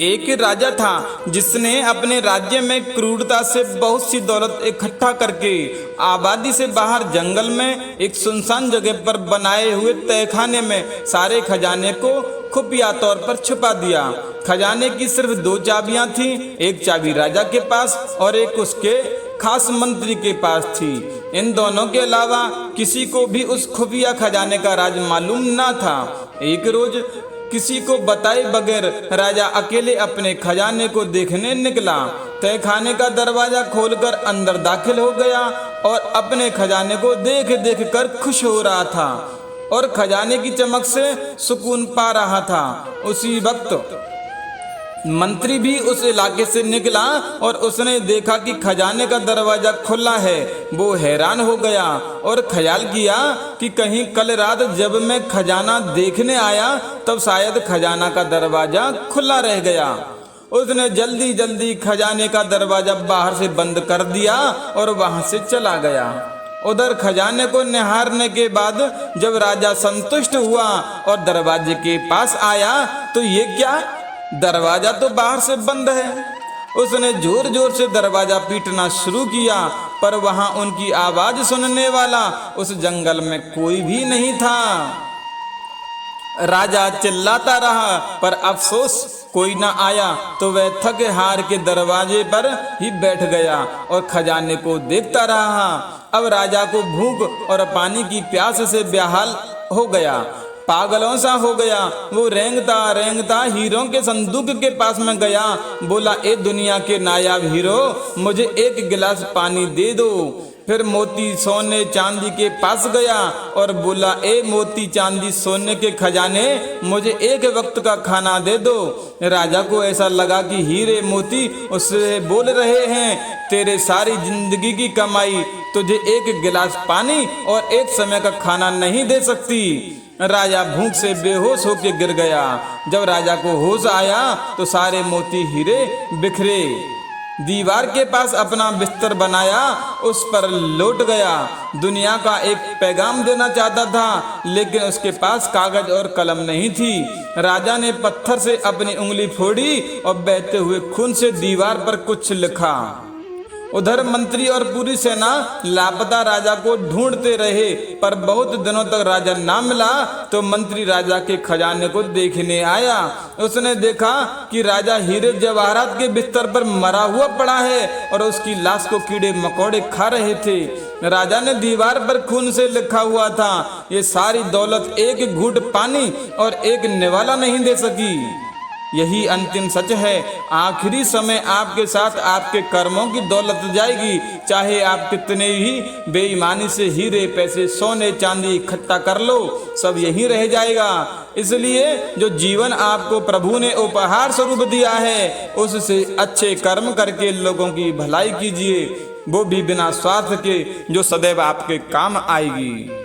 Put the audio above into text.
एक राजा था जिसने अपने राज्य में क्रूरता से बहुत सी दौलत इकट्ठा करके आबादी से बाहर जंगल में एक सुनसान जगह पर बनाए हुए तहखाने में सारे खजाने को खुफिया तौर पर छुपा दिया। खजाने की सिर्फ दो चाबियां थीं, एक चाबी राजा के पास और एक उसके खास मंत्री के पास थी। इन दोनों के अलावा किसी को भी उस खुफिया खजाने का राज मालूम न था। एक रोज किसी को बताए बगैर राजा अकेले अपने खजाने को देखने निकला। तहखाने का दरवाजा खोलकर अंदर दाखिल हो गया और अपने खजाने को देख देख कर खुश हो रहा था और खजाने की चमक से सुकून पा रहा था। उसी वक्त मंत्री भी उस इलाके से निकला और उसने देखा कि खजाने का दरवाजा खुला है। वो हैरान हो गया और ख्याल किया कि कहीं कल रात जब मैं खजाना देखने आया तब शायद खजाना का दरवाजा खुला रह गया। उसने जल्दी जल्दी खजाने का दरवाजा बाहर से बंद कर दिया और वहां से चला गया। उधर खजाने को निहारने के बाद जब राजा संतुष्ट हुआ और दरवाजे के पास आया तो ये क्या, दरवाजा तो बाहर से बंद है। उसने जोर जोर से दरवाजा पीटना शुरू किया पर वहां उनकी आवाज सुनने वाला उस जंगल में कोई भी नहीं था। राजा चिल्लाता रहा पर अफसोस कोई न आया तो वह थके हार के दरवाजे पर ही बैठ गया और खजाने को देखता रहा। अब राजा को भूख और पानी की प्यास से बेहाल हो गया, पागलों सा हो गया। वो रेंगता रेंगता हीरों के संदूक के पास में गया। बोला, ए दुनिया के नायाब हीरो, मुझे एक गिलास पानी दे दो। फिर मोती सोने चांदी के पास गया और बोला, ए मोती चांदी सोने के खजाने, मुझे एक वक्त का खाना दे दो। राजा को ऐसा लगा कि हीरे मोती उससे बोल रहे हैं, तेरे सारी जिंदगी की कमाई तुझे एक गिलास पानी और एक समय का खाना नहीं दे सकती। राजा भूख से बेहोश होकर गिर गया। जब राजा को होश आया तो सारे मोती हीरे बिखरे। दीवार के पास अपना बिस्तर बनाया, उस पर लौट गया। दुनिया का एक पैगाम देना चाहता था लेकिन उसके पास कागज और कलम नहीं थी। राजा ने पत्थर से अपनी उंगली फोड़ी और बहते हुए खून से दीवार पर कुछ लिखा। उधर मंत्री और पूरी सेना लापता राजा को ढूंढते रहे पर बहुत दिनों तक राजा ना मिला तो मंत्री राजा के खजाने को देखने आया। उसने देखा कि राजा हीरे जवाहरात के बिस्तर पर मरा हुआ पड़ा है और उसकी लाश को कीड़े मकोड़े खा रहे थे। राजा ने दीवार पर खून से लिखा हुआ था, ये सारी दौलत एक घूंट पानी और एक निवाला नहीं दे सकी। यही अंतिम सच है। आखिरी समय आपके साथ आपके कर्मों की दौलत जाएगी। चाहे आप कितने ही बेईमानी से हीरे पैसे सोने चांदी इकट्ठा कर लो, सब यही रह जाएगा। इसलिए जो जीवन आपको प्रभु ने उपहार स्वरूप दिया है उससे अच्छे कर्म करके लोगों की भलाई कीजिए, वो भी बिना स्वार्थ के, जो सदैव आपके काम आएगी।